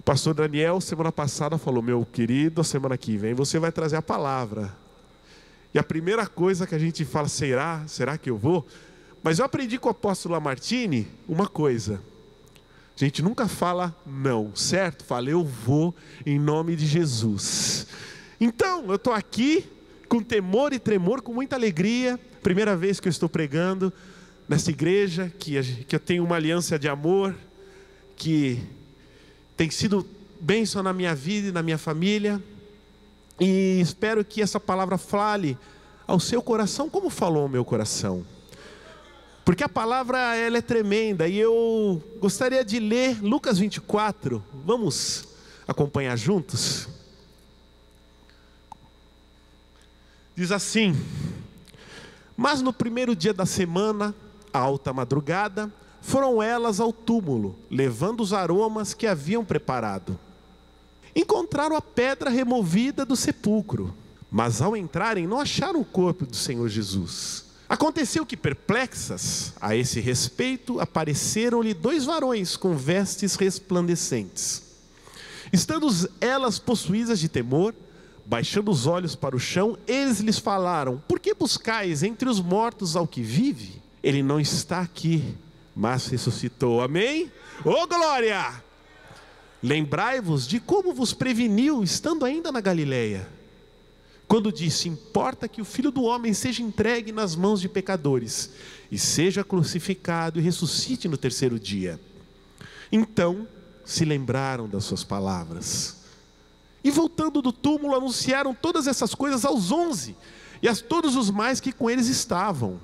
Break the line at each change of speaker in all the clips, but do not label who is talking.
pastor Daniel, semana passada, falou: meu querido, a semana que vem você vai trazer a palavra. E a primeira coisa que a gente fala: será que eu vou? Mas eu aprendi com o apóstolo Lamartine uma coisa: a gente nunca fala não, certo? Fala: eu vou em nome de Jesus. Então, eu estou aqui com temor e tremor, com muita alegria. Primeira vez que eu estou pregando nessa igreja, que eu tenho uma aliança de amor, que tem sido bênção na minha vida e na minha família. E espero que essa palavra fale ao seu coração como falou ao meu coração. Porque a palavra, ela é tremenda. E eu gostaria de ler Lucas 24. Vamos acompanhar juntos? Diz assim: mas no primeiro dia da semana, à alta madrugada, foram elas ao túmulo, levando os aromas que haviam preparado. Encontraram a pedra removida do sepulcro, mas ao entrarem não acharam o corpo do Senhor Jesus. Aconteceu que, perplexas a esse respeito, apareceram-lhe 2 varões com vestes resplandecentes. Estando elas possuídas de temor, baixando os olhos para o chão, eles lhes falaram: por que buscais entre os mortos ao que vive? Ele não está aqui, mas ressuscitou. Amém? Ô glória! Lembrai-vos de como vos preveniu, estando ainda na Galileia, quando disse: importa que o Filho do Homem seja entregue nas mãos de pecadores, e seja crucificado e ressuscite no terceiro dia. Então se lembraram das suas palavras, e voltando do túmulo anunciaram todas essas coisas aos 11, e a todos os mais que com eles estavam.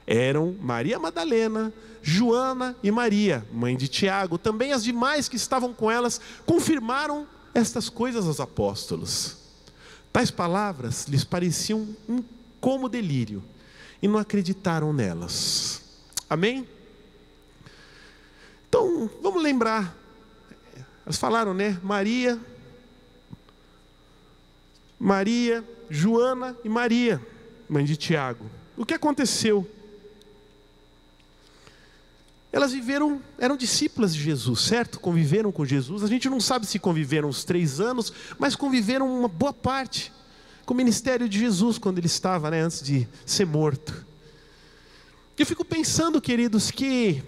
Eram Maria Madalena, Joana e Maria, mãe de Tiago. Também as demais que estavam com elas confirmaram estas coisas aos apóstolos. Tais palavras lhes pareciam como delírio, e não acreditaram nelas. Amém? Então, vamos lembrar. Elas falaram, né? Maria, Joana e Maria, mãe de Tiago. O que aconteceu? Elas eram discípulas de Jesus, certo? Conviveram com Jesus. A gente não sabe se conviveram uns 3 anos, mas conviveram uma boa parte com o ministério de Jesus, quando ele estava, né, antes de ser morto. Eu fico pensando, queridos, que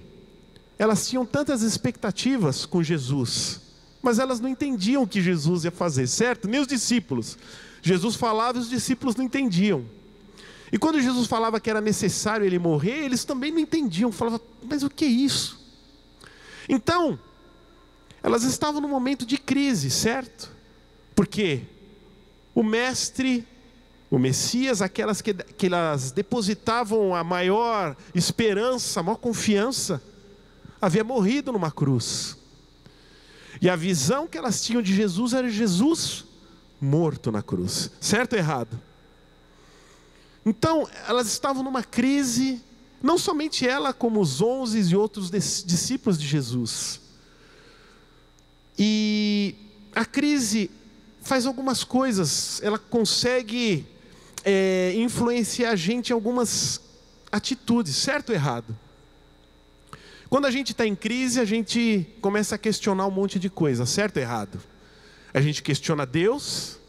elas tinham tantas expectativas com Jesus, mas elas não entendiam o que Jesus ia fazer, certo? Nem os discípulos. Jesus falava e os discípulos não entendiam. E quando Jesus falava que era necessário ele morrer, eles também não entendiam. Falavam: mas o que é isso? Então, elas estavam num momento de crise, certo? Porque o mestre, o Messias, aquelas que elas depositavam a maior esperança, a maior confiança, havia morrido numa cruz. E a visão que elas tinham de Jesus era Jesus morto na cruz. Certo ou errado? Então, elas estavam numa crise, não somente ela, como os 11 e outros discípulos de Jesus. E a crise faz algumas coisas, ela consegue influenciar a gente em algumas atitudes, certo ou errado? Quando a gente está em crise, a gente começa a questionar um monte de coisa, certo ou errado? A gente questiona Deus,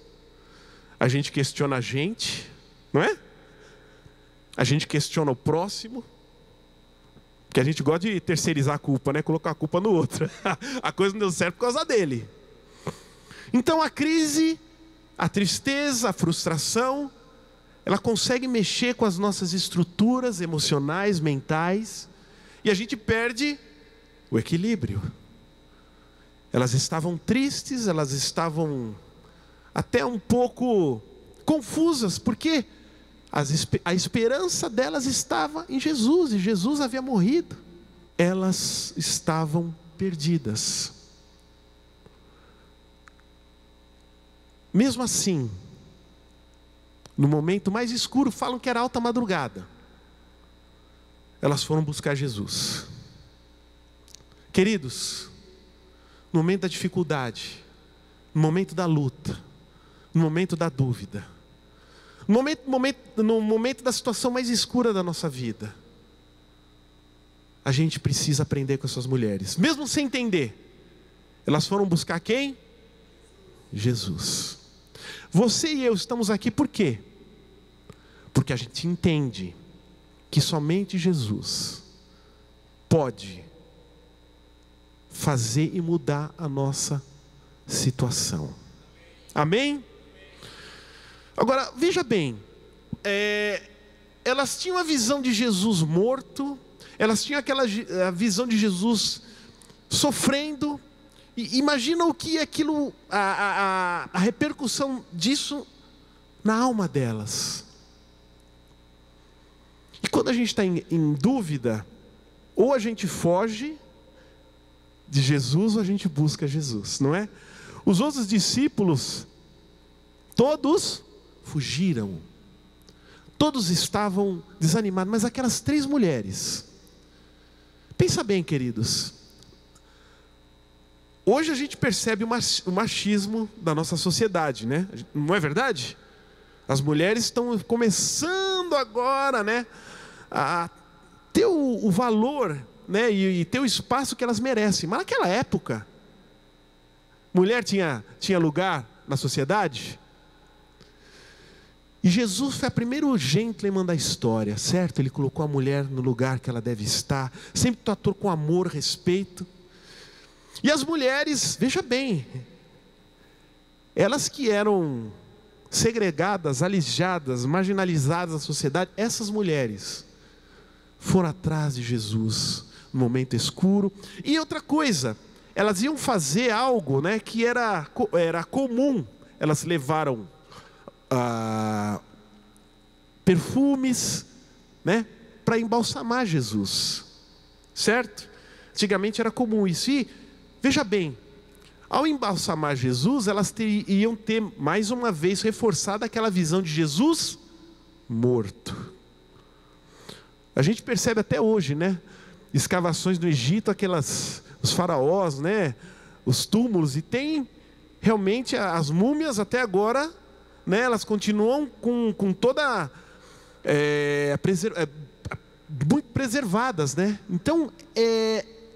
a gente questiona a gente, não é? A gente questiona o próximo, porque a gente gosta de terceirizar a culpa, né? Colocar a culpa no outro. A coisa não deu certo por causa dele. Então a crise, a tristeza, a frustração, ela consegue mexer com as nossas estruturas emocionais, mentais, e a gente perde o equilíbrio. Elas estavam tristes, elas estavam até um pouco confusas, porque a esperança delas estava em Jesus, e Jesus havia morrido. Elas estavam perdidas. Mesmo assim, no momento mais escuro, falam que era alta madrugada, elas foram buscar Jesus. Queridos, no momento da dificuldade, no momento da luta, no momento da dúvida, no momento da situação mais escura da nossa vida, a gente precisa aprender com essas mulheres, mesmo sem entender. Elas foram buscar quem? Jesus. Você e eu estamos aqui por quê? Porque a gente entende que somente Jesus pode fazer e mudar a nossa situação. Amém? Agora, veja bem, elas tinham a visão de Jesus morto, elas tinham a visão de Jesus sofrendo, e imagina o que é aquilo, a repercussão disso na alma delas. E quando a gente está em dúvida, ou a gente foge de Jesus, ou a gente busca Jesus, não é? Os outros discípulos, todos fugiram, todos estavam desanimados, mas aquelas 3 mulheres, pensa bem, queridos, hoje a gente percebe o machismo da nossa sociedade, né? Não é verdade? As mulheres estão começando agora, né, a ter o valor, né, e ter o espaço que elas merecem. Mas naquela época, mulher tinha lugar na sociedade? E Jesus foi o primeiro gentleman da história, certo? Ele colocou a mulher no lugar que ela deve estar, sempre tratou com amor, respeito. E as mulheres, veja bem, elas que eram segregadas, alijadas, marginalizadas da sociedade, essas mulheres foram atrás de Jesus no momento escuro. E outra coisa, elas iam fazer algo, né, que era comum. Elas levaram perfumes, né, para embalsamar Jesus, certo? Antigamente era comum isso. E veja bem, ao embalsamar Jesus, elas iam ter mais uma vez reforçada aquela visão de Jesus morto. A gente percebe até hoje, né, escavações no Egito, os faraós, né, os túmulos, e tem realmente as múmias até agora, né, elas continuam com toda muito preservadas, né? Então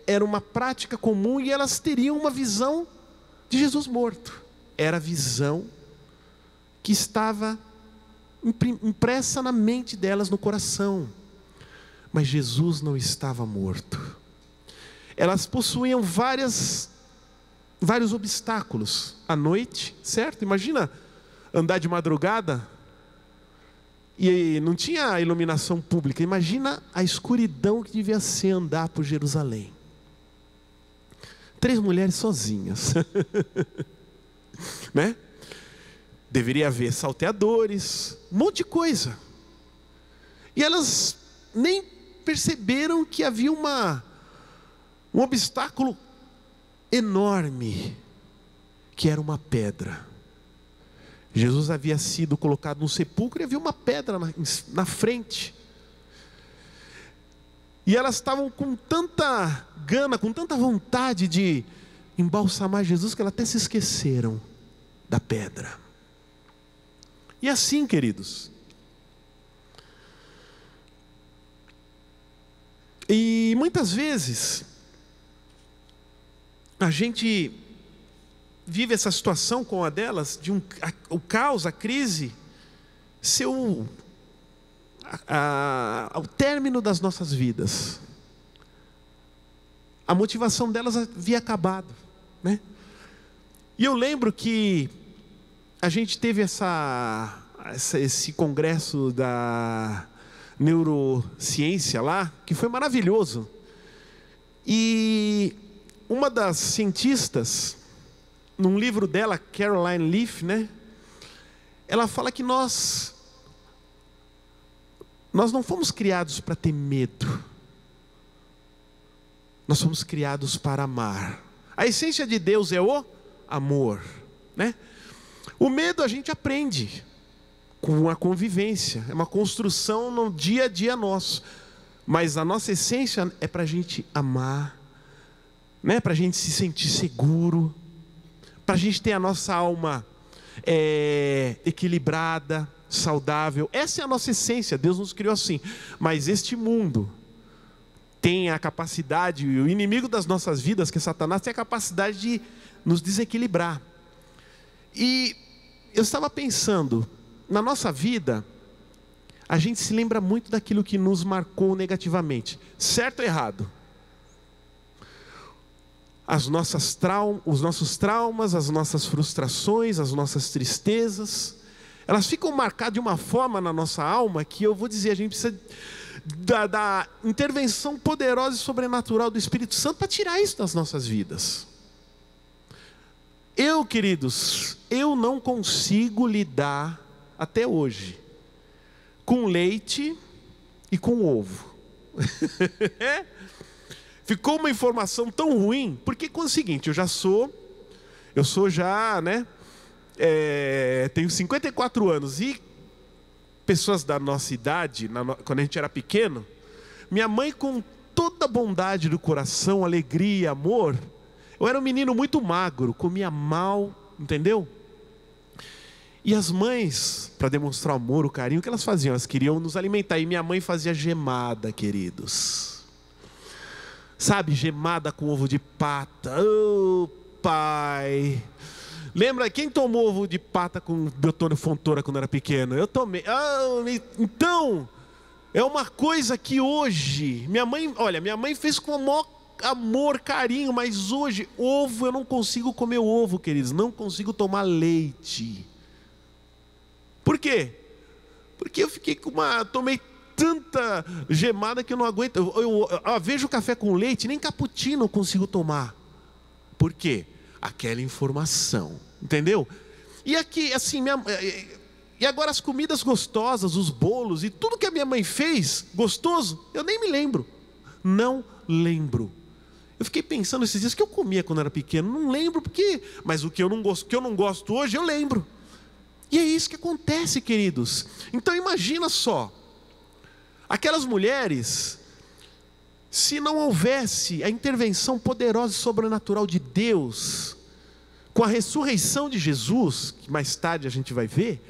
era uma prática comum, e elas teriam uma visão de Jesus morto. Era a visão que estava impressa na mente delas, no coração. Mas Jesus não estava morto. Elas possuíam vários obstáculos à noite, certo? Imagina andar de madrugada e não tinha iluminação pública. Imagina a escuridão que devia ser andar por Jerusalém. 3 mulheres sozinhas, né? Deveria haver salteadores, um monte de coisa. E elas nem perceberam que havia um obstáculo enorme, que era uma pedra. Jesus havia sido colocado num sepulcro e havia uma pedra na frente. E elas estavam com tanta gana, com tanta vontade de embalsamar Jesus, que elas até se esqueceram da pedra. E assim, queridos, e muitas vezes a gente vive essa situação com a delas, de o caos, a crise, ser ao término das nossas vidas. A motivação delas havia acabado, né? E eu lembro que a gente teve esse congresso da neurociência lá, que foi maravilhoso. E uma das cientistas, num livro dela, Caroline Leaf, né, ela fala que nós não fomos criados para ter medo. Nós fomos criados para amar. A essência de Deus é o amor, né? O medo a gente aprende com a convivência, é uma construção no dia a dia nosso. Mas a nossa essência é para a gente amar, né? Para a gente se sentir seguro, para a gente ter a nossa alma equilibrada, saudável. Essa é a nossa essência. Deus nos criou assim. Mas este mundo tem a capacidade, o inimigo das nossas vidas, que é Satanás, tem a capacidade de nos desequilibrar. E eu estava pensando, na nossa vida, a gente se lembra muito daquilo que nos marcou negativamente, certo ou errado? Os nossos traumas, as nossas frustrações, as nossas tristezas, elas ficam marcadas de uma forma na nossa alma que eu vou dizer, a gente precisa da intervenção poderosa e sobrenatural do Espírito Santo para tirar isso das nossas vidas. Queridos, eu não consigo lidar até hoje com leite e com ovo. Ficou uma informação tão ruim, porque com o seguinte, eu sou já, né, tenho 54 anos, e pessoas da nossa idade, quando a gente era pequeno, minha mãe, com toda a bondade do coração, alegria, amor, eu era um menino muito magro, comia mal, entendeu? E as mães, para demonstrar o amor, o carinho, o que elas faziam? Elas queriam nos alimentar, e minha mãe fazia gemada, queridos. Sabe, gemada com ovo de pata. Oh, pai! Lembra, quem tomou ovo de pata com Beltrônio Fontoura quando era pequeno? Eu tomei. Então, é uma coisa que hoje, minha mãe fez com o maior amor, carinho, mas hoje, ovo, eu não consigo comer ovo, queridos, não consigo tomar leite. Por quê? Porque eu tomei tanta gemada que eu não aguento. Eu vejo café com leite, nem cappuccino eu consigo tomar. Por quê? Aquela informação, entendeu? E aqui, assim, e agora as comidas gostosas, os bolos e tudo que a minha mãe fez, gostoso, eu nem me lembro. Não lembro. Eu fiquei pensando esses dias que eu comia quando era pequeno, não lembro porque, mas o que eu não gosto hoje, eu lembro. E é isso que acontece, queridos. Então imagina só, aquelas mulheres, se não houvesse a intervenção poderosa e sobrenatural de Deus, com a ressurreição de Jesus, que mais tarde a gente vai ver,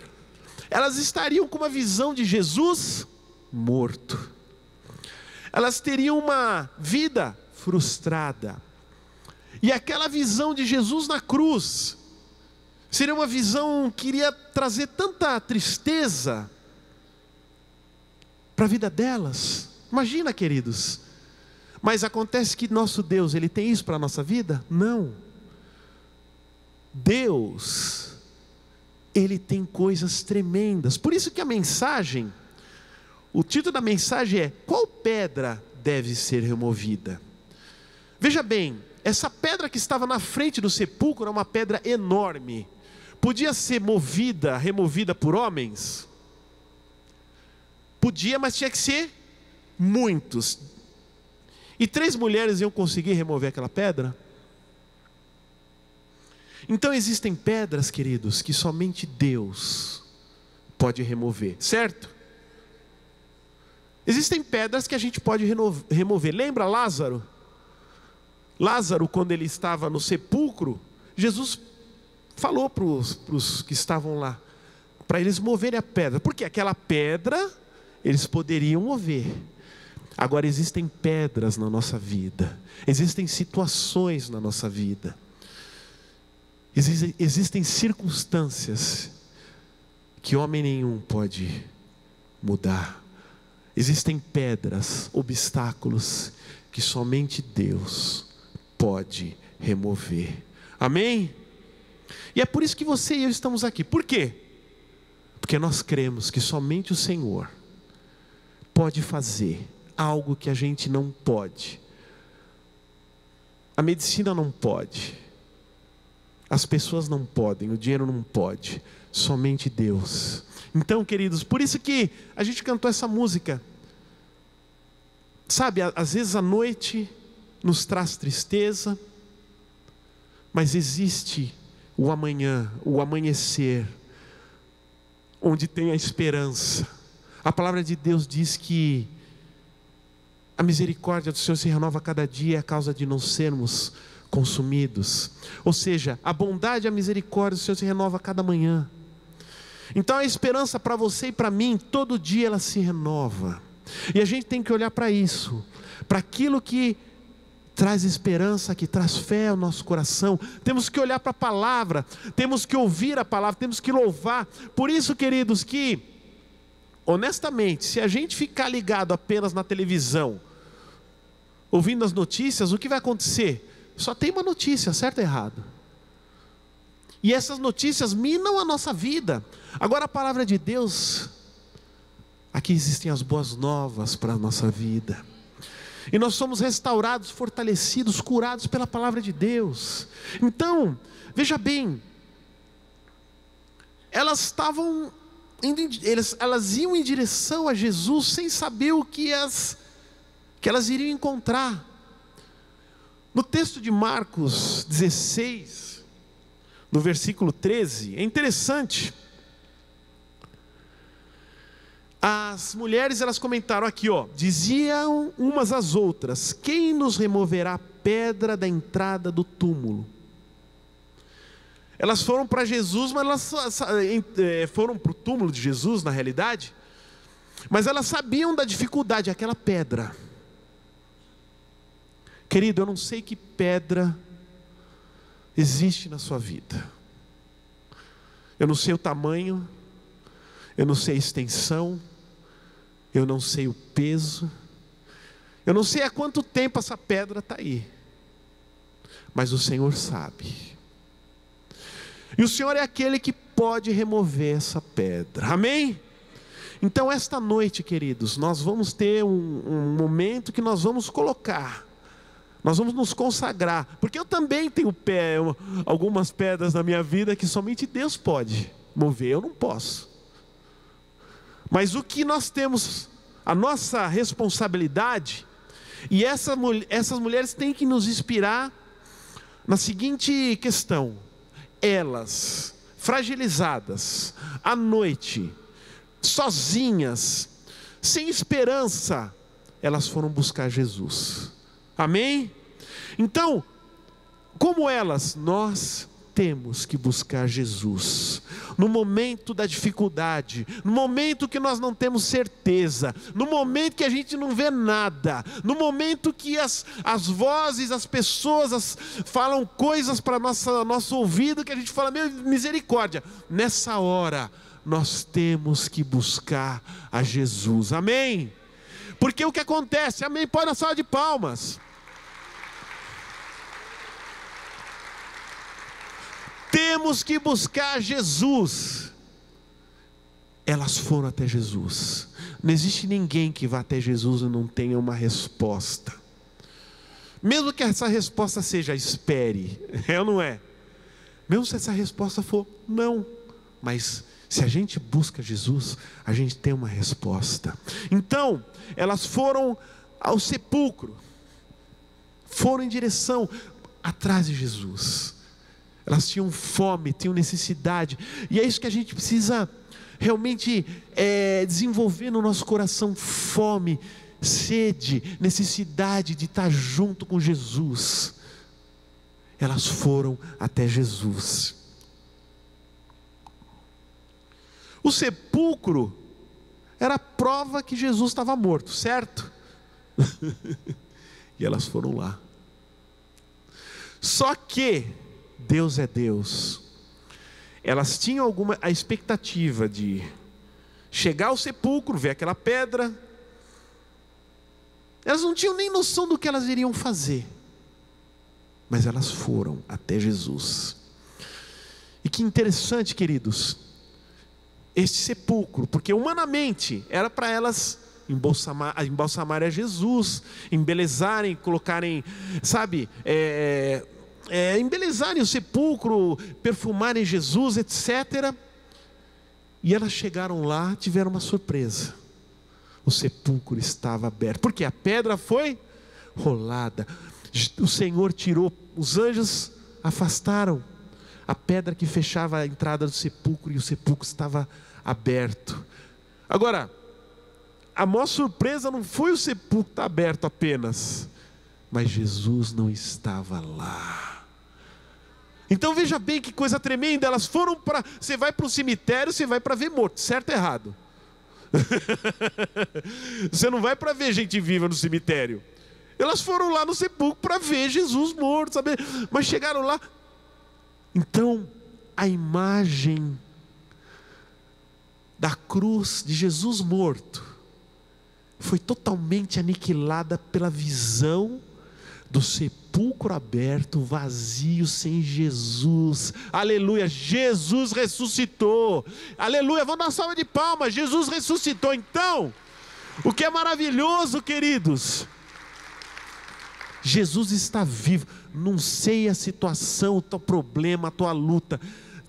elas estariam com uma visão de Jesus morto. Elas teriam uma vida frustrada. E aquela visão de Jesus na cruz seria uma visão que iria trazer tanta tristeza para a vida delas. Imagina, queridos. Mas acontece que nosso Deus, Ele tem isso para a nossa vida? Não. Deus, Ele tem coisas tremendas. Por isso que a mensagem, o título da mensagem é: qual pedra deve ser removida? Veja bem, essa pedra que estava na frente do sepulcro era uma pedra enorme. Podia ser removida por homens? Podia, mas tinha que ser muitos. E 3 mulheres iam conseguir remover aquela pedra? Então existem pedras, queridos, que somente Deus pode remover, certo? Existem pedras que a gente pode remover. Lembra Lázaro? Lázaro, quando ele estava no sepulcro, Jesus falou para os que estavam lá, para eles moverem a pedra, porque aquela pedra eles poderiam mover. Agora existem pedras na nossa vida, existem situações na nossa vida, existem circunstâncias que homem nenhum pode mudar. Existem pedras, obstáculos que somente Deus pode remover. Amém? E é por isso que você e eu estamos aqui. Por quê? Porque nós cremos que somente o Senhor pode fazer algo que a gente não pode. A medicina não pode, as pessoas não podem, o dinheiro não pode, somente Deus. Então, queridos, por isso que a gente cantou essa música. Sabe, às vezes a noite nos traz tristeza, mas existe o amanhã, o amanhecer, onde tem a esperança. A palavra de Deus diz que a misericórdia do Senhor se renova a cada dia a causa de não sermos consumidos. Ou seja, a bondade e a misericórdia do Senhor se renova a cada manhã. Então a esperança para você e para mim, todo dia ela se renova. E a gente tem que olhar para isso, para aquilo que traz esperança, que traz fé ao nosso coração. Temos que olhar para a palavra, temos que ouvir a palavra, temos que louvar. Por isso, queridos, que honestamente, se a gente ficar ligado apenas na televisão, ouvindo as notícias, o que vai acontecer? Só tem uma notícia, certo ou errado? E essas notícias minam a nossa vida. Agora a palavra de Deus, aqui existem as boas novas para a nossa vida. E nós somos restaurados, fortalecidos, curados pela palavra de Deus. Então, veja bem, elas iam em direção a Jesus sem saber o que elas iriam encontrar. No texto de Marcos 16, no versículo 13, é interessante. As mulheres, elas comentaram aqui, diziam umas às outras: quem nos removerá a pedra da entrada do túmulo? Elas foram para Jesus, mas elas foram para o túmulo de Jesus, na realidade, mas elas sabiam da dificuldade, aquela pedra. Querido, eu não sei que pedra existe na sua vida. Eu não sei o tamanho, eu não sei a extensão, eu não sei o peso, eu não sei há quanto tempo essa pedra está aí, mas o Senhor sabe. E o Senhor é aquele que pode remover essa pedra, amém? Então esta noite, queridos, nós vamos ter um momento que nós vamos colocar, nós vamos nos consagrar, porque eu também tenho algumas pedras na minha vida que somente Deus pode mover, eu não posso. Mas o que nós temos, a nossa responsabilidade, e essas mulheres têm que nos inspirar na seguinte questão: elas, fragilizadas, à noite, sozinhas, sem esperança, elas foram buscar Jesus, amém? Então, como elas, nós temos que buscar Jesus, no momento da dificuldade, no momento que nós não temos certeza, no momento que a gente não vê nada, no momento que as vozes, as pessoas falam coisas para nosso ouvido, que a gente fala: meu, misericórdia. Nessa hora, nós temos que buscar a Jesus, amém? Porque o que acontece, amém? Põe na salva de palmas. Temos que buscar Jesus. Elas foram até Jesus. Não existe ninguém que vá até Jesus e não tenha uma resposta. Mesmo que essa resposta seja espere, é ou não é? Mesmo se essa resposta for não, mas se a gente busca Jesus, a gente tem uma resposta. Então, elas foram ao sepulcro, foram em direção atrás de Jesus. Elas tinham fome, tinham necessidade, e é isso que a gente precisa realmente desenvolver no nosso coração: fome, sede, necessidade de estar junto com Jesus. Elas foram até Jesus. O sepulcro era a prova que Jesus estava morto, certo? E elas foram lá. Só que Deus é Deus. Elas tinham a expectativa de chegar ao sepulcro, ver aquela pedra. Elas não tinham nem noção do que elas iriam fazer, mas elas foram até Jesus. E que interessante, queridos, este sepulcro, porque humanamente era para elas embalsamarem a Jesus, embelezarem, colocarem, embelezarem o sepulcro, perfumarem Jesus, etc. E elas chegaram lá, tiveram uma surpresa: o sepulcro estava aberto, porque a pedra foi rolada. O Senhor tirou, os anjos afastaram a pedra que fechava a entrada do sepulcro, e o sepulcro estava aberto. Agora, a maior surpresa não foi o sepulcro estar aberto apenas, mas Jesus não estava lá. Então veja bem que coisa tremenda. Elas foram para... Você vai para o cemitério, você vai para ver morto, certo ou errado? Você não vai para ver gente viva no cemitério. Elas foram lá no sepulcro para ver Jesus morto, sabe? Mas chegaram lá. Então, a imagem da cruz de Jesus morto foi totalmente aniquilada pela visão do sepulcro aberto, vazio, sem Jesus. Aleluia, Jesus ressuscitou. Aleluia, vamos dar uma salva de palmas. Jesus ressuscitou. Então, o que é maravilhoso, queridos, Jesus está vivo. Não sei a situação, o teu problema, a tua luta,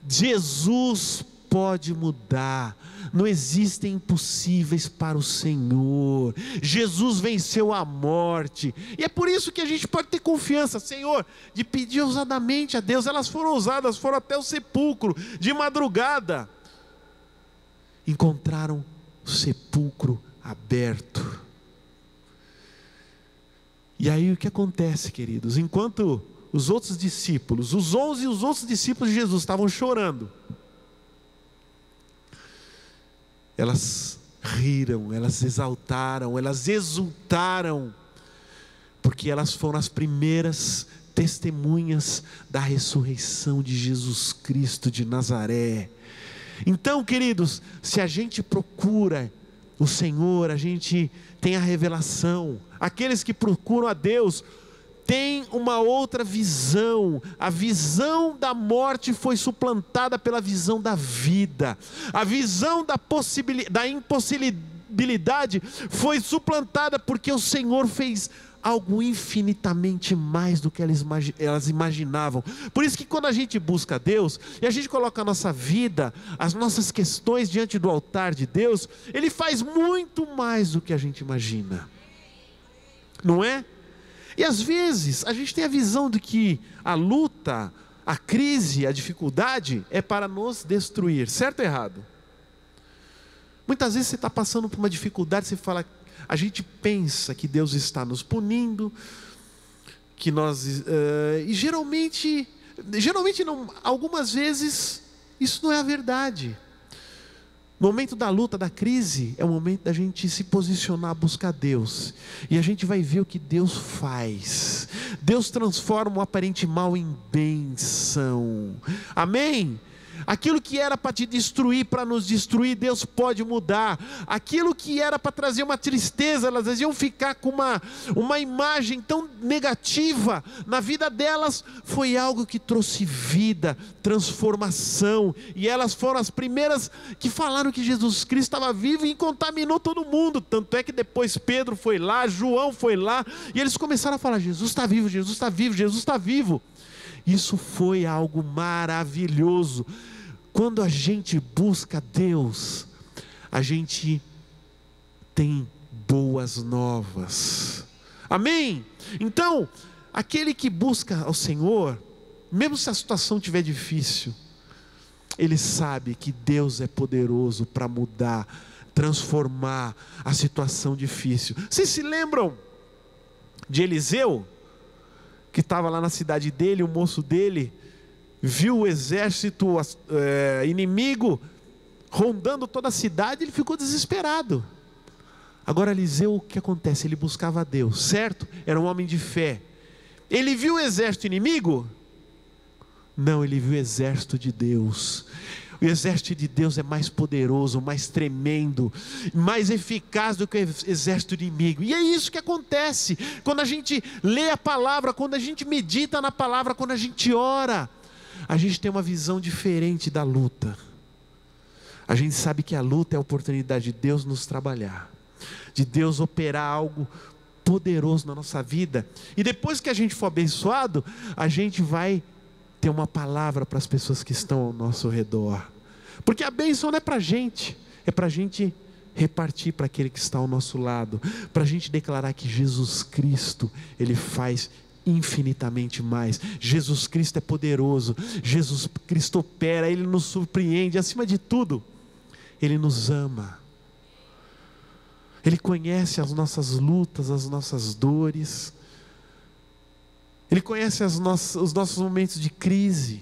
Jesus pode mudar. Não existem impossíveis para o Senhor. Jesus venceu a morte, e é por isso que a gente pode ter confiança, Senhor, de pedir ousadamente a Deus. Elas foram ousadas, foram até o sepulcro de madrugada, encontraram o sepulcro aberto. E aí o que acontece, queridos? Enquanto os outros discípulos, os 11 e os outros discípulos de Jesus estavam chorando, elas riram, elas exaltaram, elas exultaram, porque elas foram as primeiras testemunhas da ressurreição de Jesus Cristo de Nazaré. Então, queridos, se a gente procura o Senhor, a gente tem a revelação. Aqueles que procuram a Deus tem uma outra visão. A visão da morte foi suplantada pela visão da vida. A visão da impossibilidade foi suplantada porque o Senhor fez algo infinitamente mais do que elas imaginavam. Por isso que quando a gente busca Deus, e a gente coloca a nossa vida, as nossas questões diante do altar de Deus, Ele faz muito mais do que a gente imagina. Não é? E às vezes a gente tem a visão de que a luta, a crise, a dificuldade é para nos destruir. Certo ou errado? Muitas vezes você está passando por uma dificuldade, você fala, a gente pensa que Deus está nos punindo, que nós, e geralmente não, algumas vezes isso não é a verdade. No momento da luta, da crise, é o momento da gente se posicionar, buscar Deus, e a gente vai ver o que Deus faz. Deus transforma o aparente mal em bênção. Amém? Aquilo que era para te destruir, para nos destruir, Deus pode mudar. Aquilo que era para trazer uma tristeza, elas iam ficar com uma imagem tão negativa na vida delas, foi algo que trouxe vida, transformação. E elas foram as primeiras que falaram que Jesus Cristo estava vivo e contaminou todo mundo. Tanto é que depois Pedro foi lá, João foi lá, e eles começaram a falar, Jesus está vivo, Jesus está vivo, Jesus está vivo. Isso foi algo maravilhoso. Quando a gente busca Deus, a gente tem boas novas. Amém? Então, aquele que busca ao Senhor, mesmo se a situação estiver difícil, ele sabe que Deus é poderoso para mudar, transformar a situação difícil. Vocês se lembram de Eliseu? Que estava lá na cidade dele, o moço dele viu o exército inimigo rondando toda a cidade, ele ficou desesperado. Agora Eliseu, o que acontece? Ele buscava a Deus, certo? Era um homem de fé. Ele viu o exército inimigo? Não, ele viu o exército de Deus. O exército de Deus é mais poderoso, mais tremendo, mais eficaz do que o exército inimigo. E é isso que acontece quando a gente lê a palavra, quando a gente medita na palavra, quando a gente ora. A gente tem uma visão diferente da luta. A gente sabe que a luta é a oportunidade de Deus nos trabalhar, de Deus operar algo poderoso na nossa vida. E depois que a gente for abençoado, a gente vai ter uma palavra para as pessoas que estão ao nosso redor. Porque a bênção não é para a gente, é para a gente repartir para aquele que está ao nosso lado, para a gente declarar que Jesus Cristo, Ele faz infinitamente mais. Jesus Cristo é poderoso, Jesus Cristo opera, Ele nos surpreende, acima de tudo, Ele nos ama, Ele conhece as nossas lutas, as nossas dores, Ele conhece os nossos momentos de crise,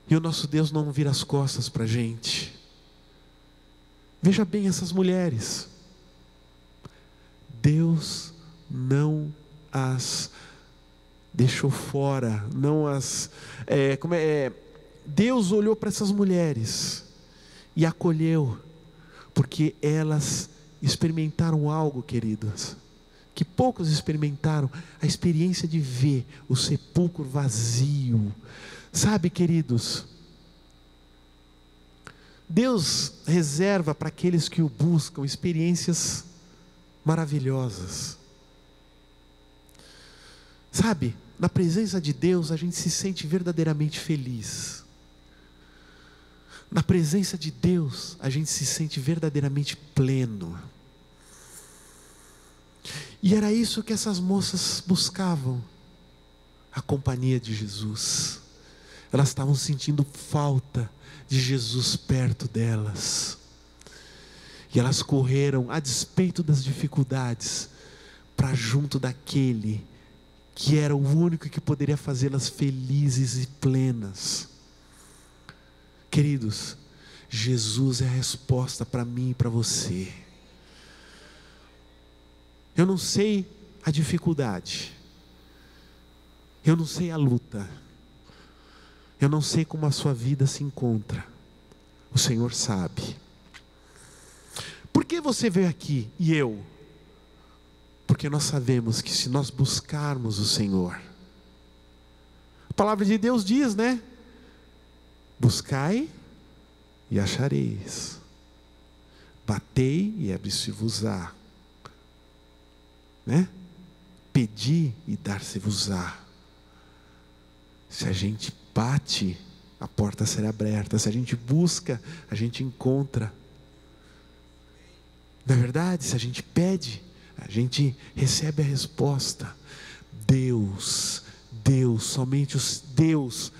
e o nosso Deus não vira as costas para a gente. Veja bem essas mulheres. Deus não as deixou fora, não as... Deus olhou para essas mulheres e acolheu, porque elas experimentaram algo, queridos, que poucos experimentaram, a experiência de ver o sepulcro vazio. Sabe, queridos, Deus reserva para aqueles que o buscam experiências maravilhosas. Sabe, na presença de Deus a gente se sente verdadeiramente feliz. Na presença de Deus a gente se sente verdadeiramente pleno. E era isso que essas moças buscavam, a companhia de Jesus. Elas estavam sentindo falta de Jesus perto delas. E elas correram, a despeito das dificuldades, para junto daquele que era o único que poderia fazê-las felizes e plenas. Queridos, Jesus é a resposta para mim e para você. Eu não sei a dificuldade, eu não sei a luta, eu não sei como a sua vida se encontra, o Senhor sabe. Por que você veio aqui e eu? Porque nós sabemos que se nós buscarmos o Senhor, a palavra de Deus diz, né? Buscai e achareis, batei e abri-se-vos-á, né? Pedi e dar-se-vos-á. Se a gente bate, a porta será aberta. Se a gente busca, a gente encontra. Na verdade, se a gente pede, a gente recebe a resposta. Deus, somente Deus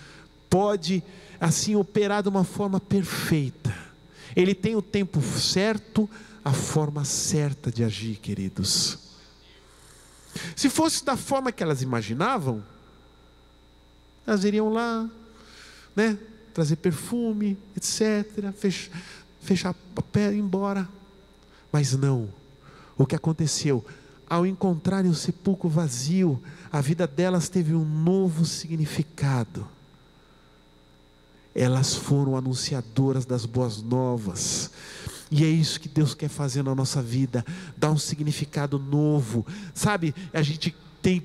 pode assim operar de uma forma perfeita. Ele tem o tempo certo, a forma certa de agir, queridos. Se fosse da forma que elas imaginavam, elas iriam lá, né, trazer perfume, etc., fechar papel e ir embora. Mas não. O que aconteceu? Ao encontrarem o sepulcro vazio, a vida delas teve um novo significado. Elas foram anunciadoras das boas novas. E é isso que Deus quer fazer na nossa vida, dar um significado novo. Sabe, a gente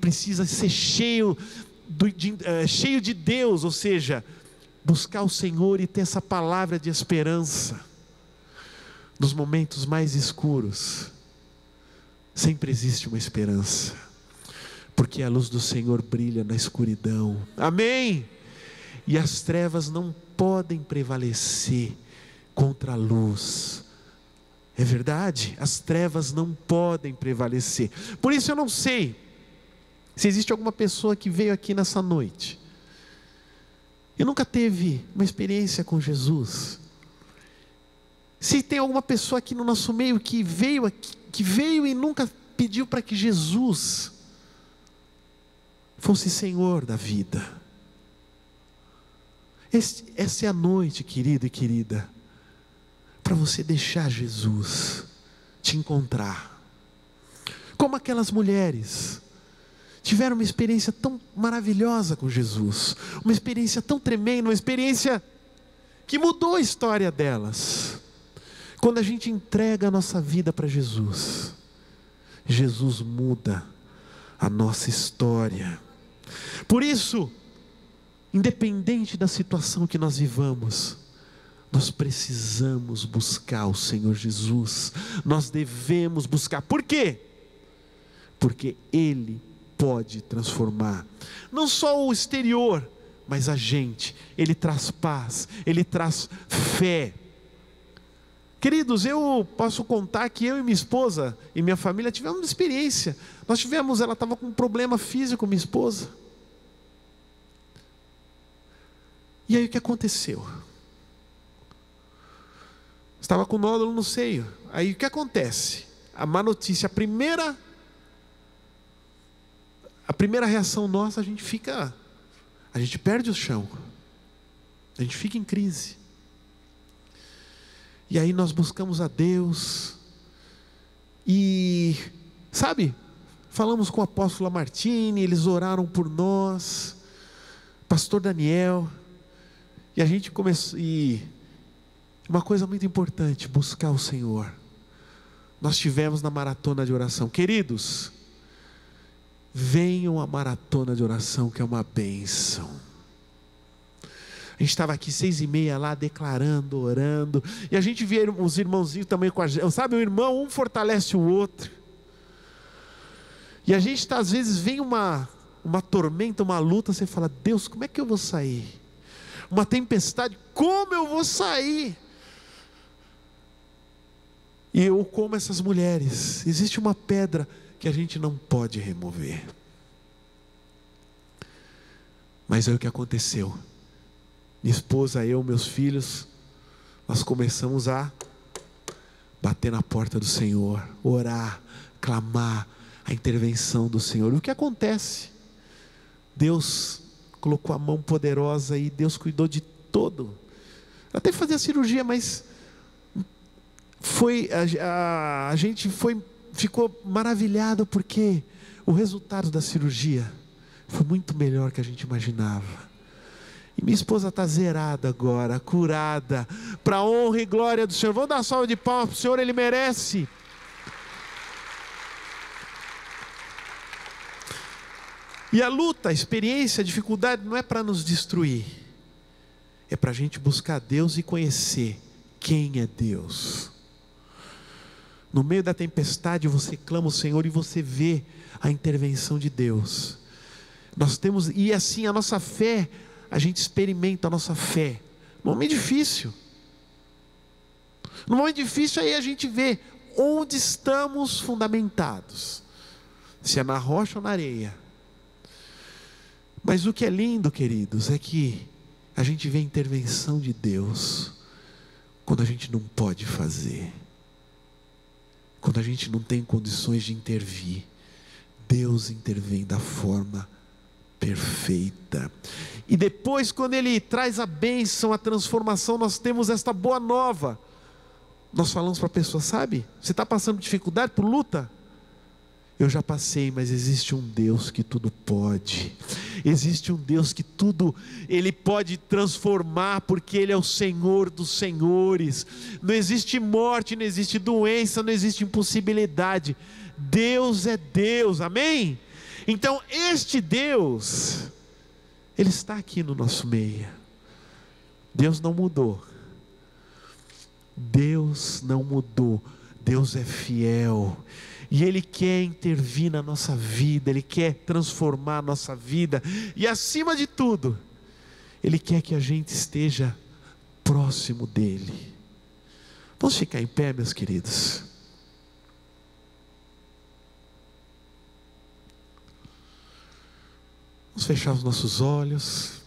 precisa ser cheio de Deus, ou seja, buscar o Senhor e ter essa palavra de esperança. Nos momentos mais escuros, sempre existe uma esperança, porque a luz do Senhor brilha na escuridão. Amém? E as trevas não podem prevalecer contra a luz. É verdade? As trevas não podem prevalecer. Por isso eu não sei se existe alguma pessoa que veio aqui nessa noite e nunca teve uma experiência com Jesus. Se tem alguma pessoa aqui no nosso meio que veio e nunca pediu para que Jesus fosse Senhor da vida. Essa é a noite, querido e querida, para você deixar Jesus te encontrar. Como aquelas mulheres tiveram uma experiência tão maravilhosa com Jesus, uma experiência tão tremenda, uma experiência que mudou a história delas. Quando a gente entrega a nossa vida para Jesus, Jesus muda a nossa história. Por isso, independente da situação que nós vivamos, nós precisamos buscar o Senhor Jesus. Nós devemos buscar. Por quê? Porque Ele pode transformar não só o exterior, mas a gente. Ele traz paz, Ele traz fé. Queridos, eu posso contar que eu e minha esposa e minha família tivemos uma experiência. Ela estava com um problema físico, minha esposa. E aí o que aconteceu? Estava com nódulo no seio. Aí o que acontece? A má notícia, a primeira reação nossa, a gente perde o chão. A gente fica em crise. E aí nós buscamos a Deus. E, sabe, falamos com o apóstolo Martini, eles oraram por nós, pastor Daniel, e a gente começou, e uma coisa muito importante, buscar o Senhor. Nós tivemos na maratona de oração, queridos, venham à maratona de oração, que é uma bênção. A gente estava aqui 6h30 lá, declarando, orando, e a gente via os irmãozinhos também com a gente, sabe, o irmão, um fortalece o outro, e a gente às vezes vem uma tormenta, uma luta, você fala, Deus, como é que eu vou sair? Uma tempestade, como eu vou sair? E eu, como essas mulheres, existe uma pedra que a gente não pode remover, mas é o que aconteceu. Minha esposa, eu, meus filhos, nós começamos a bater na porta do Senhor, orar, clamar a intervenção do Senhor. O que acontece? Deus colocou a mão poderosa e Deus cuidou de todo. Até fazer a cirurgia, mas a gente ficou maravilhado, porque o resultado da cirurgia foi muito melhor que a gente imaginava. E minha esposa está zerada agora, curada, para a honra e glória do Senhor. Vamos dar uma salva de palmas para o Senhor, Ele merece. E a luta, a experiência, a dificuldade não é para nos destruir, é para a gente buscar Deus e conhecer quem é Deus. No meio da tempestade você clama o Senhor e você vê a intervenção de Deus. E assim a nossa fé, a gente experimenta a nossa fé. No momento difícil, aí a gente vê onde estamos fundamentados, se é na rocha ou na areia. Mas o que é lindo, queridos, é que a gente vê a intervenção de Deus quando a gente não pode fazer, quando a gente não tem condições de intervir. Deus intervém da forma perfeita. E depois, quando Ele traz a bênção, a transformação, nós temos esta boa nova. Nós falamos para a pessoa, sabe, você está passando dificuldade por luta? Eu já passei, mas existe um Deus que tudo pode. Existe um Deus que tudo Ele pode transformar, porque Ele é o Senhor dos senhores. Não existe morte, não existe doença, não existe impossibilidade. Deus é Deus, amém? Então este Deus, Ele está aqui no nosso meio. Deus não mudou. Deus não mudou. Deus é fiel. E Ele quer intervir na nossa vida, Ele quer transformar a nossa vida. E acima de tudo, Ele quer que a gente esteja próximo dEle. Vamos ficar em pé, meus queridos. Vamos fechar os nossos olhos.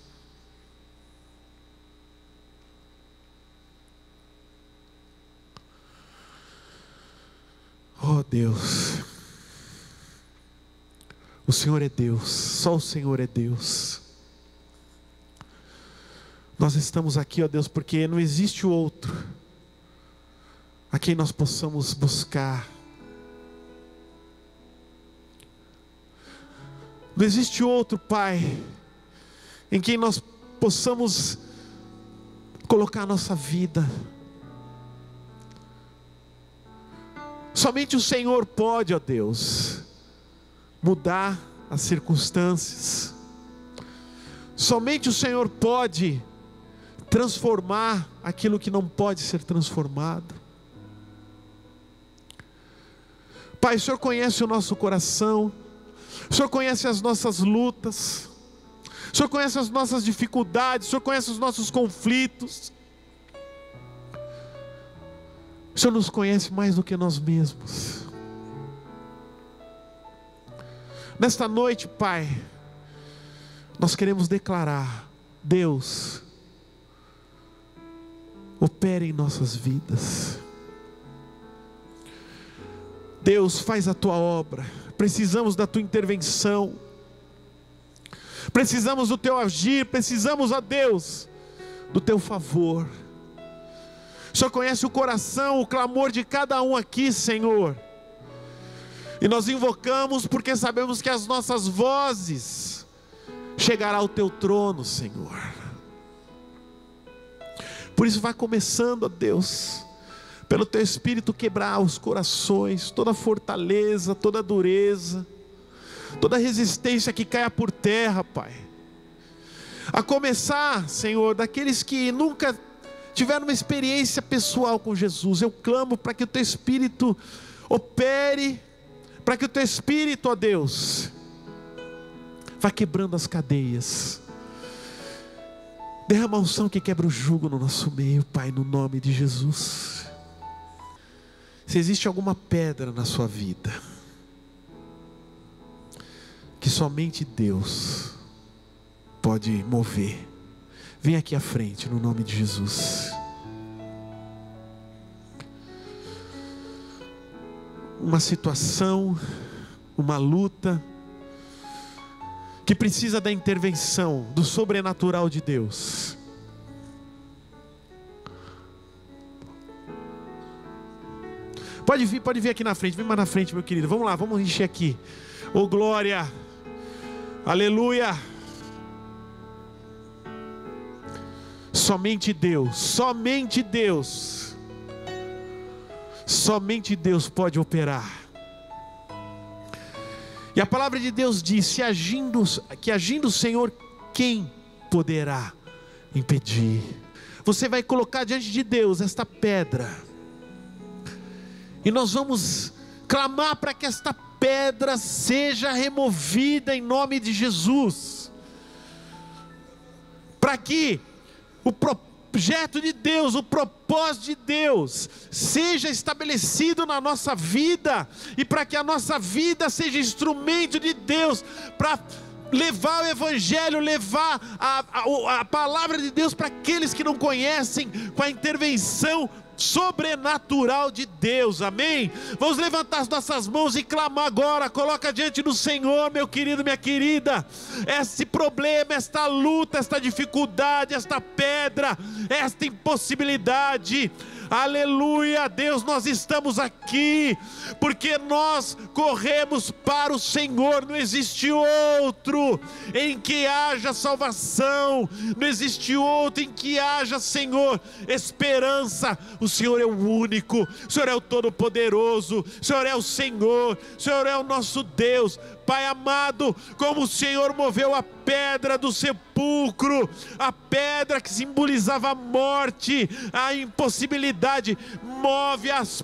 Oh Deus, o Senhor é Deus, só o Senhor é Deus. Nós estamos aqui, ó Deus, porque não existe outro a quem nós possamos buscar. Não existe outro, Pai, em quem nós possamos colocar a nossa vida. Somente o Senhor pode, ó Deus, mudar as circunstâncias. Somente o Senhor pode transformar aquilo que não pode ser transformado. Pai, o Senhor conhece o nosso coração, o Senhor conhece as nossas lutas, o Senhor conhece as nossas dificuldades, o Senhor conhece os nossos conflitos. O Senhor nos conhece mais do que nós mesmos. Nesta noite, Pai, nós queremos declarar: Deus, opera em nossas vidas. Deus, faz a Tua obra. Precisamos da Tua intervenção. Precisamos do Teu agir. Precisamos, ó Deus, do Teu favor. O Senhor conhece o coração, o clamor de cada um aqui, Senhor. E nós invocamos porque sabemos que as nossas vozes chegarão ao teu trono, Senhor. Por isso vai começando, ó Deus, pelo teu Espírito quebrar os corações, toda fortaleza, toda dureza, toda resistência que caia por terra, Pai. A começar, Senhor, daqueles que nunca tiveram uma experiência pessoal com Jesus. Eu clamo para que o teu Espírito opere, para que o teu Espírito, ó Deus, vá quebrando as cadeias. Derrama a unção que quebra o jugo no nosso meio, Pai, no nome de Jesus. Se existe alguma pedra na sua vida que somente Deus pode mover, vem aqui à frente, no nome de Jesus. Uma situação, uma luta que precisa da intervenção do sobrenatural de Deus. Pode vir aqui na frente, vem mais na frente, meu querido. Vamos lá, vamos encher aqui. Oh glória, aleluia. Somente Deus, somente Deus, somente Deus pode operar. E a palavra de Deus diz: que agindo o Senhor, quem poderá impedir? Você vai colocar diante de Deus esta pedra, e nós vamos clamar para que esta pedra seja removida em nome de Jesus, para que o projeto de Deus, o propósito de Deus seja estabelecido na nossa vida, e para que a nossa vida seja instrumento de Deus para levar o Evangelho, levar a palavra de Deus para aqueles que não conhecem, com a intervenção sobrenatural de Deus, amém? Vamos levantar as nossas mãos e clamar agora. Coloca diante do Senhor, meu querido, minha querida, esse problema, esta luta, esta dificuldade, esta pedra, esta impossibilidade. Aleluia, Deus, nós estamos aqui porque nós corremos para o Senhor. Não existe outro em que haja salvação, não existe outro em que haja, Senhor, esperança. O Senhor é o único, o Senhor é o Todo-Poderoso, o Senhor é o Senhor, o Senhor é o nosso Deus. Pai amado, como o Senhor moveu a pedra do sepulcro, a pedra que simbolizava a morte, a impossibilidade, move as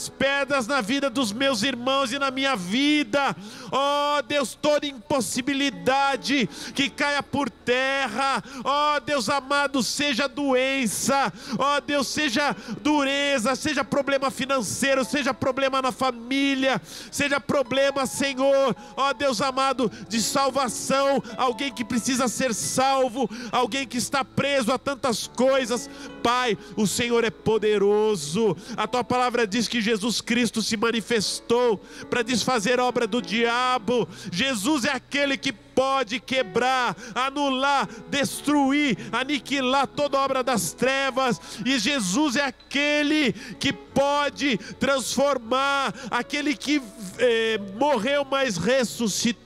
pedras na vida dos meus irmãos e na minha vida. Ó Deus, toda impossibilidade que caia por terra, ó Deus amado, seja doença, ó Deus, seja dureza, seja problema financeiro, seja problema na família, seja problema, Senhor, ó Deus amado, de salvação, alguém que precisa ser salvo, alguém que está preso a tantas coisas. Pai, o Senhor é poderoso. A tua palavra diz que Jesus Cristo se manifestou para desfazer a obra do diabo. Jesus é aquele que pode quebrar, anular, destruir, aniquilar toda obra das trevas. E Jesus é aquele que pode transformar, aquele que morreu, mas ressuscitou.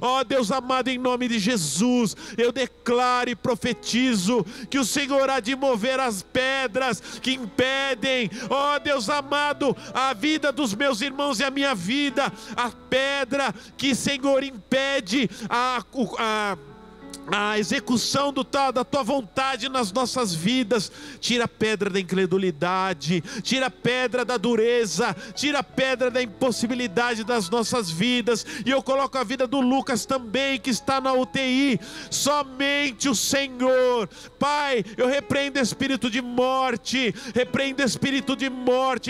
Ó Deus amado, em nome de Jesus, eu declaro e profetizo que o Senhor há de mover as pedras que impedem, ó Deus amado, a vida dos meus irmãos e a minha vida, a pedra que, Senhor, impede a execução da tua vontade nas nossas vidas. Tira a pedra da incredulidade, tira a pedra da dureza, tira a pedra da impossibilidade das nossas vidas. E eu coloco a vida do Lucas também, que está na UTI. Somente o Senhor, Pai, eu repreendo espírito de morte,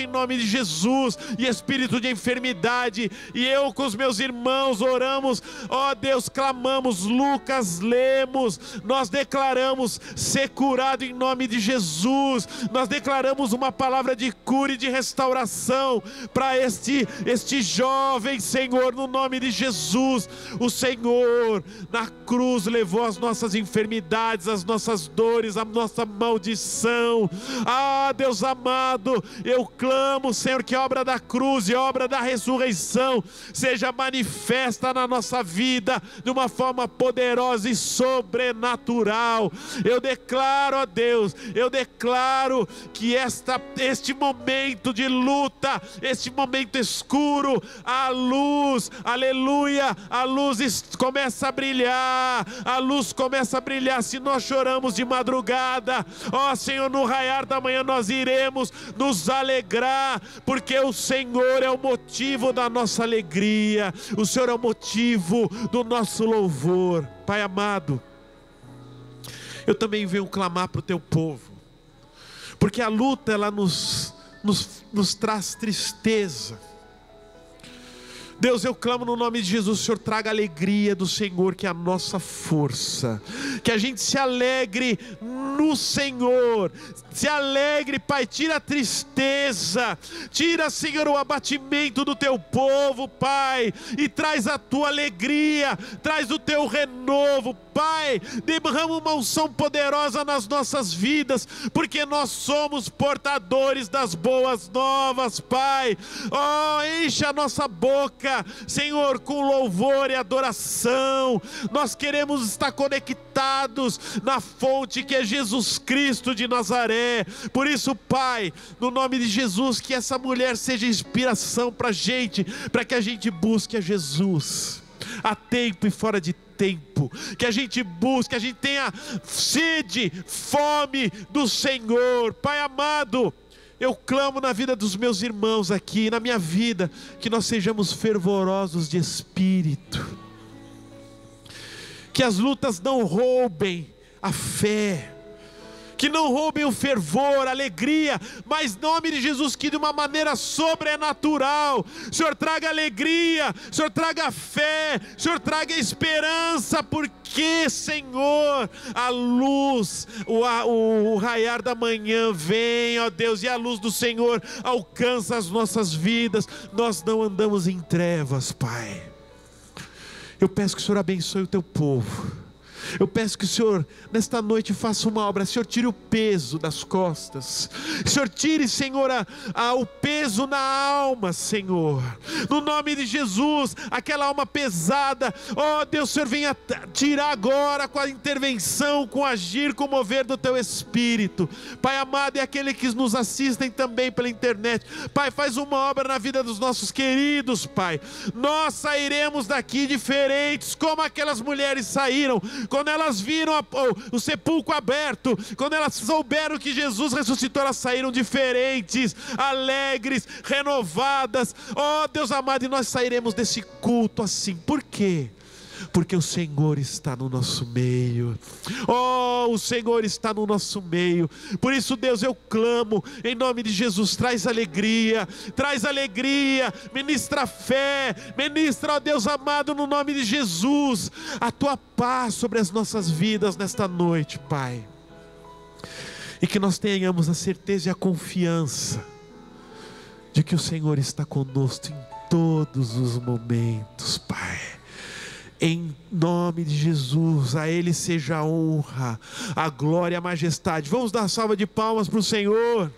em nome de Jesus, e espírito de enfermidade. E eu com os meus irmãos oramos, ó Deus, clamamos: Lucas, lemos, nós declaramos ser curado em nome de Jesus. Nós declaramos uma palavra de cura e de restauração para este jovem, Senhor, no nome de Jesus. O Senhor na cruz levou as nossas enfermidades, as nossas dores, a nossa maldição. Deus amado, eu clamo, Senhor, que a obra da cruz e a obra da ressurreição seja manifesta na nossa vida de uma forma poderosa e sobrenatural. Eu declaro, ó Deus, eu declaro que este momento de luta, este momento escuro, a luz, aleluia, a luz começa a brilhar, a luz começa a brilhar. Se nós choramos de madrugada, ó Senhor, no raiar da manhã nós iremos nos alegrar, porque o Senhor é o motivo da nossa alegria, o Senhor é o motivo do nosso louvor. Pai amado, eu também venho clamar para o teu povo, porque a luta ela nos traz tristeza. Deus, eu clamo no nome de Jesus, o Senhor traga a alegria do Senhor, que é a nossa força, que a gente se alegre no Senhor, se alegre, Pai, tira a tristeza, tira, Senhor, o abatimento do teu povo, Pai, e traz a tua alegria, traz o teu renovo, Pai, derrama uma unção poderosa nas nossas vidas, porque nós somos portadores das boas novas, Pai. Enche a nossa boca, Senhor, com louvor e adoração. Nós queremos estar conectados na fonte que é Jesus Cristo de Nazaré. Por isso, Pai, no nome de Jesus, que essa mulher seja inspiração para a gente, para que a gente busque a Jesus a tempo e fora de tempo, que a gente busque, que a gente tenha sede, fome do Senhor. Pai amado, eu clamo na vida dos meus irmãos aqui, na minha vida, que nós sejamos fervorosos de espírito, que as lutas não roubem a fé, que não roubem o fervor, a alegria, mas em nome de Jesus, que de uma maneira sobrenatural, o Senhor traga alegria, o Senhor traga fé, o Senhor traga esperança, porque, Senhor, a luz, o raiar da manhã vem, ó Deus, e a luz do Senhor alcança as nossas vidas. Nós não andamos em trevas, Pai. Eu peço que o Senhor abençoe o teu povo. Eu peço que o Senhor, nesta noite, faça uma obra. Senhor, tire o peso das costas. Senhor, tire, Senhor, o peso na alma, Senhor. No nome de Jesus, aquela alma pesada. Deus, Senhor, venha tirar agora com a intervenção, com o agir, com o mover do Teu Espírito. Pai amado, e aquele que nos assistem também pela internet. Pai, faz uma obra na vida dos nossos queridos, Pai. Nós sairemos daqui diferentes, como aquelas mulheres saíram, quando elas viram o sepulcro aberto, quando elas souberam que Jesus ressuscitou, elas saíram diferentes, alegres, renovadas. Deus amado, e nós sairemos desse culto assim. Por quê? Porque o Senhor está no nosso meio. O Senhor está no nosso meio. Por isso, Deus, eu clamo em nome de Jesus, traz alegria, ministra fé, ministra, ó Deus amado, no nome de Jesus, a tua paz sobre as nossas vidas nesta noite, Pai. E que nós tenhamos a certeza e a confiança de que o Senhor está conosco em todos os momentos, Pai. Em nome de Jesus, a Ele seja a honra, a glória e a majestade. Vamos dar salva de palmas para o Senhor.